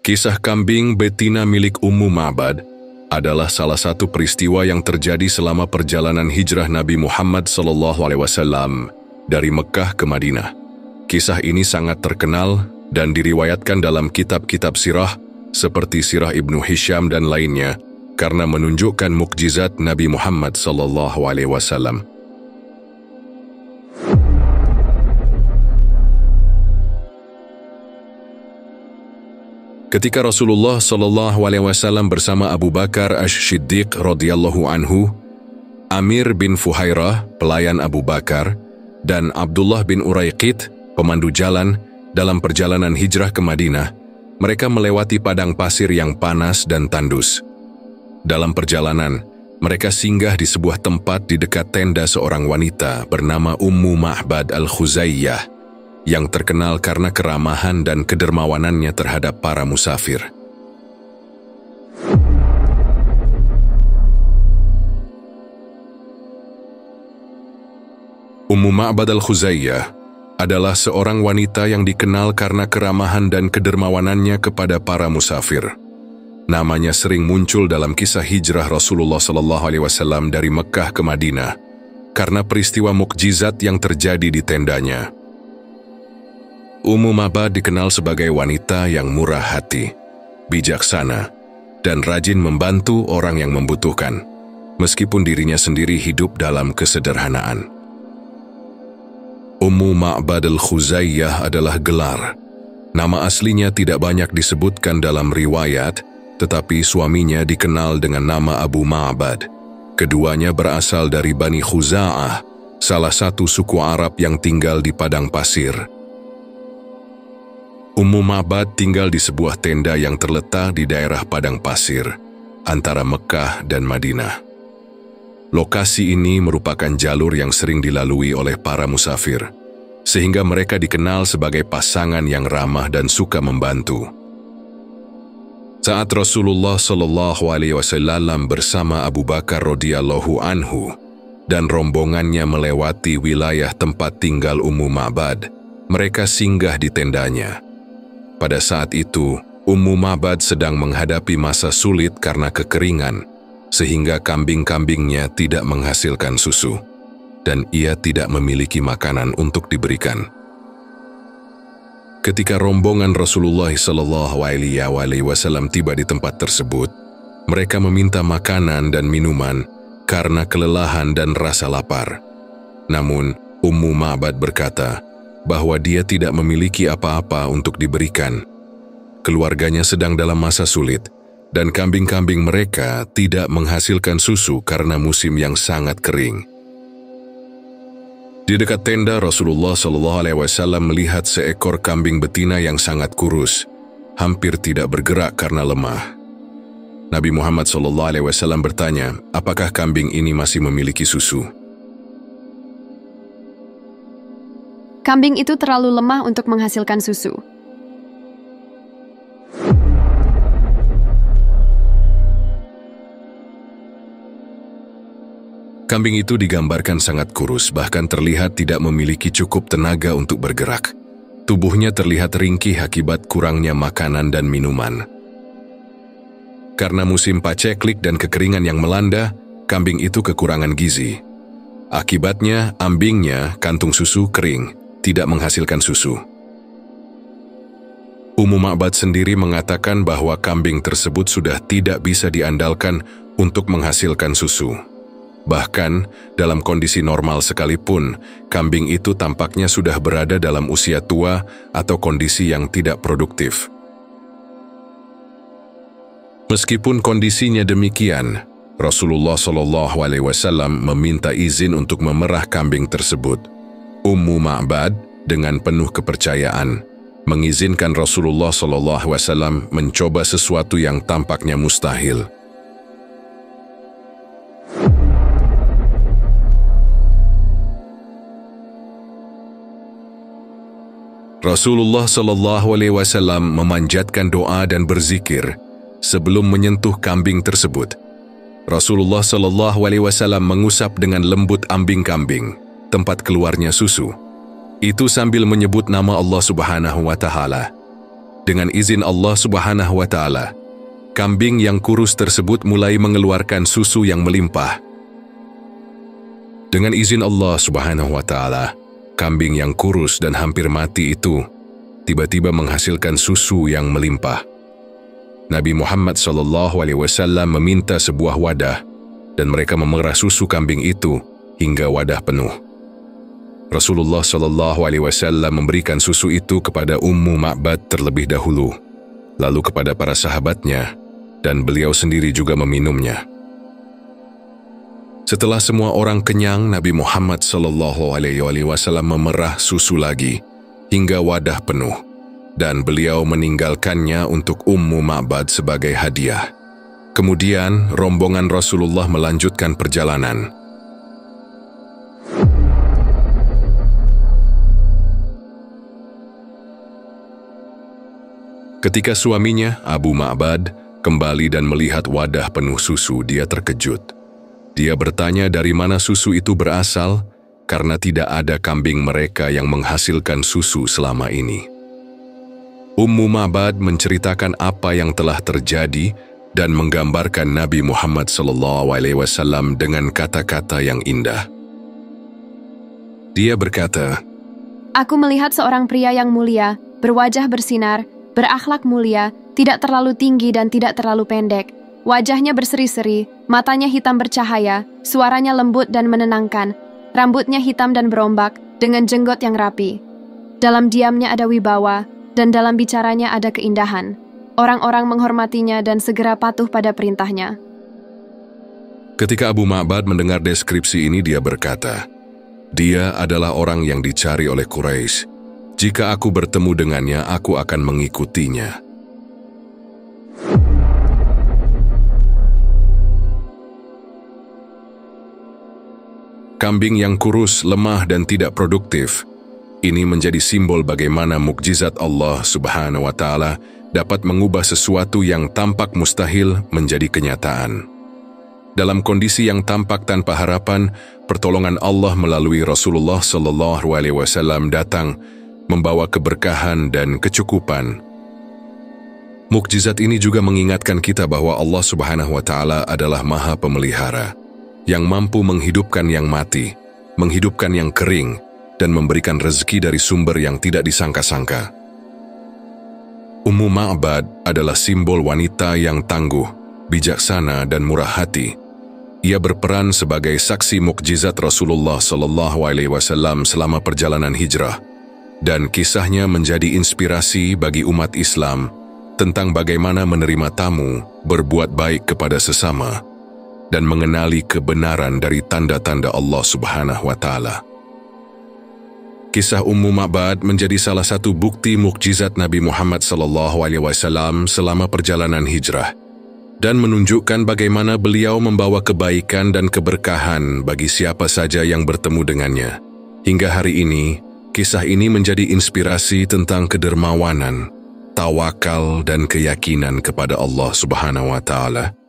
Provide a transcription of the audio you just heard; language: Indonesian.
Kisah kambing betina milik Ummu Ma'bad adalah salah satu peristiwa yang terjadi selama perjalanan hijrah Nabi Muhammad SAW dari Mekah ke Madinah. Kisah ini sangat terkenal dan diriwayatkan dalam kitab-kitab sirah seperti Sirah Ibnu Hisham dan lainnya karena menunjukkan mukjizat Nabi Muhammad SAW. Ketika Rasulullah SAW bersama Abu Bakar Asy-Siddiq radhiyallahu anhu, Amir bin Fuhairah, pelayan Abu Bakar, dan Abdullah bin Uraiqit, pemandu jalan, dalam perjalanan hijrah ke Madinah, mereka melewati padang pasir yang panas dan tandus. Dalam perjalanan, mereka singgah di sebuah tempat di dekat tenda seorang wanita bernama Ummu Ma'bad al-Khuzayyah, yang terkenal karena keramahan dan kedermawanannya terhadap para musafir. Ummu Ma'bad al-Khuzayyah adalah seorang wanita yang dikenal karena keramahan dan kedermawanannya kepada para musafir. Namanya sering muncul dalam kisah hijrah Rasulullah SAW dari Mekah ke Madinah karena peristiwa mukjizat yang terjadi di tendanya. Ummu Ma'bad dikenal sebagai wanita yang murah hati, bijaksana, dan rajin membantu orang yang membutuhkan, meskipun dirinya sendiri hidup dalam kesederhanaan. Ummu Ma'bad al-Khuzayyah adalah gelar. Nama aslinya tidak banyak disebutkan dalam riwayat, tetapi suaminya dikenal dengan nama Abu Ma'bad. Keduanya berasal dari Bani Khuza'ah, salah satu suku Arab yang tinggal di padang pasir. Ummu Ma'bad tinggal di sebuah tenda yang terletak di daerah padang pasir, antara Mekah dan Madinah. Lokasi ini merupakan jalur yang sering dilalui oleh para musafir, sehingga mereka dikenal sebagai pasangan yang ramah dan suka membantu. Saat Rasulullah SAW bersama Abu Bakar radhiyallahu anhu dan rombongannya melewati wilayah tempat tinggal Ummu Ma'bad, mereka singgah di tendanya. Pada saat itu, Ummu Ma'bad sedang menghadapi masa sulit karena kekeringan, sehingga kambing-kambingnya tidak menghasilkan susu, dan ia tidak memiliki makanan untuk diberikan. Ketika rombongan Rasulullah SAW tiba di tempat tersebut, mereka meminta makanan dan minuman karena kelelahan dan rasa lapar. Namun, Ummu Ma'bad berkata bahwa dia tidak memiliki apa-apa untuk diberikan. Keluarganya sedang dalam masa sulit, dan kambing-kambing mereka tidak menghasilkan susu karena musim yang sangat kering. Di dekat tenda, Rasulullah SAW melihat seekor kambing betina yang sangat kurus, hampir tidak bergerak karena lemah. Nabi Muhammad SAW bertanya, apakah kambing ini masih memiliki susu? Kambing itu terlalu lemah untuk menghasilkan susu. Kambing itu digambarkan sangat kurus, bahkan terlihat tidak memiliki cukup tenaga untuk bergerak. Tubuhnya terlihat ringkih akibat kurangnya makanan dan minuman. Karena musim paceklik dan kekeringan yang melanda, kambing itu kekurangan gizi. Akibatnya, ambingnya, kantung susu, kering, tidak menghasilkan susu. Ummu Ma'bad sendiri mengatakan bahwa kambing tersebut sudah tidak bisa diandalkan untuk menghasilkan susu. Bahkan, dalam kondisi normal sekalipun, kambing itu tampaknya sudah berada dalam usia tua atau kondisi yang tidak produktif. Meskipun kondisinya demikian, Rasulullah SAW meminta izin untuk memerah kambing tersebut. Ummu Ma'bad dengan penuh kepercayaan mengizinkan Rasulullah SAW mencoba sesuatu yang tampaknya mustahil. Rasulullah SAW memanjatkan doa dan berzikir sebelum menyentuh kambing tersebut. Rasulullah SAW mengusap dengan lembut ambing kambing, tempat keluarnya susu. Itu sambil menyebut nama Allah Subhanahu wa Ta'ala. Dengan izin Allah Subhanahu wa Ta'ala, kambing yang kurus tersebut mulai mengeluarkan susu yang melimpah. Dengan izin Allah Subhanahu wa Ta'ala, kambing yang kurus dan hampir mati itu tiba-tiba menghasilkan susu yang melimpah. Nabi Muhammad SAW meminta sebuah wadah dan mereka memerah susu kambing itu hingga wadah penuh. Rasulullah SAW memberikan susu itu kepada Ummu Ma'bad terlebih dahulu, lalu kepada para sahabatnya, dan beliau sendiri juga meminumnya. Setelah semua orang kenyang, Nabi Muhammad SAW memerah susu lagi hingga wadah penuh, dan beliau meninggalkannya untuk Ummu Ma'bad sebagai hadiah. Kemudian, rombongan Rasulullah melanjutkan perjalanan. Ketika suaminya, Abu Ma'bad, kembali dan melihat wadah penuh susu, dia terkejut. Dia bertanya dari mana susu itu berasal, karena tidak ada kambing mereka yang menghasilkan susu selama ini. Ummu Ma'bad menceritakan apa yang telah terjadi dan menggambarkan Nabi Muhammad SAW dengan kata-kata yang indah. Dia berkata, Aku melihat seorang pria yang mulia, berwajah bersinar, berakhlak mulia, tidak terlalu tinggi dan tidak terlalu pendek. Wajahnya berseri-seri, matanya hitam bercahaya, suaranya lembut dan menenangkan, rambutnya hitam dan berombak, dengan jenggot yang rapi. Dalam diamnya ada wibawa, dan dalam bicaranya ada keindahan. Orang-orang menghormatinya dan segera patuh pada perintahnya. Ketika Abu Ma'bad mendengar deskripsi ini, dia berkata, dia adalah orang yang dicari oleh Quraisy. Jika aku bertemu dengannya, aku akan mengikutinya. Kambing yang kurus, lemah, dan tidak produktif, ini menjadi simbol bagaimana mukjizat Allah Subhanahu wa Ta'ala dapat mengubah sesuatu yang tampak mustahil menjadi kenyataan. Dalam kondisi yang tampak tanpa harapan, pertolongan Allah melalui Rasulullah SAW datang, membawa keberkahan dan kecukupan. Mukjizat ini juga mengingatkan kita bahwa Allah Subhanahu wa Ta'ala adalah Maha Pemelihara, yang mampu menghidupkan yang mati, menghidupkan yang kering, dan memberikan rezeki dari sumber yang tidak disangka-sangka. Ummu Ma'bad adalah simbol wanita yang tangguh, bijaksana, dan murah hati. Ia berperan sebagai saksi mukjizat Rasulullah SAW selama perjalanan hijrah, dan kisahnya menjadi inspirasi bagi umat Islam tentang bagaimana menerima tamu, berbuat baik kepada sesama, dan mengenali kebenaran dari tanda-tanda Allah Subhanahu wa Ta'ala. Kisah Ummu Ma'bad menjadi salah satu bukti mukjizat Nabi Muhammad SAW selama perjalanan hijrah, dan menunjukkan bagaimana beliau membawa kebaikan dan keberkahan bagi siapa saja yang bertemu dengannya. Hingga hari ini, kisah ini menjadi inspirasi tentang kedermawanan, tawakal, dan keyakinan kepada Allah Subhanahu wa Ta'ala.